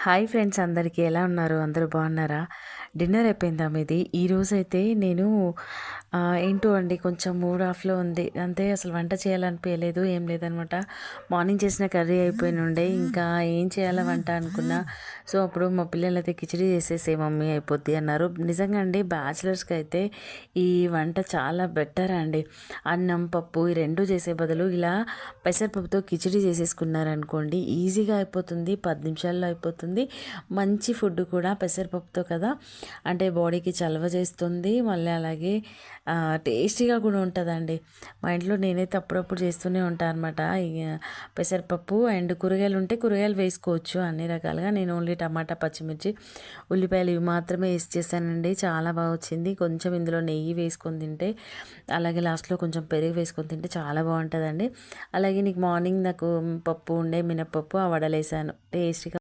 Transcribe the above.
Hi friends, అందరికీ ఎలా ఉన్నారు? అందరూ బాగున్నారా? డిన్నర్ అయిపోయిందా మీది? ఈరోజైతే నేను ఏంటో అండి, కొంచెం మూడ్ ఆఫ్లో ఉంది. అంతే, అసలు వంట చేయాలనిపించలేదు, ఏం లేదనమాట. మార్నింగ్ చేసిన కర్రీ అయిపోయినుండే, ఇంకా ఏం చేయాలా వంట అనుకున్నా. సో అప్పుడు మా పిల్లలైతే కిచిడి చేసేసే మమ్మీ, అయిపోద్ది అన్నారు. నిజంగా అండి, బ్యాచిలర్స్కి అయితే ఈ వంట చాలా బెటర్ అండి. అన్నం పప్పు ఈ రెండు చేసే బదులు ఇలా పెసరపప్పుతో కిచిడి చేసేసుకున్నారనుకోండి, ఈజీగా అయిపోతుంది, 10 నిమిషాల్లో అయిపోతుంది. మంచి ఫుడ్ కూడా పెసరపప్పుతో కదా, అంటే బాడీకి చలవ చేస్తుంది, మళ్ళీ అలాగే టేస్టీగా కూడా ఉంటుందండి. మా ఇంట్లో నేనైతే అప్పుడప్పుడు చేస్తూనే ఉంటాను అనమాట. పెసరపప్పు అండ్ కూరగాయలు ఉంటే కూరగాయలు వేసుకోవచ్చు అన్ని రకాలుగా. నేను ఓన్లీ టమాటా, పచ్చిమిర్చి, ఉల్లిపాయలు ఇవి మాత్రమే వేసి చేశానండి. చాలా బాగా వచ్చింది. కొంచెం ఇందులో నెయ్యి వేసుకొని తింటే, అలాగే లాస్ట్లో కొంచెం పెరుగు వేసుకొని తింటే చాలా బాగుంటుందండి. అలాగే నీకు మార్నింగ్ నాకు పప్పు ఉండే, మినప్పప్పు, ఆ వడలేసాను టేస్టీగా.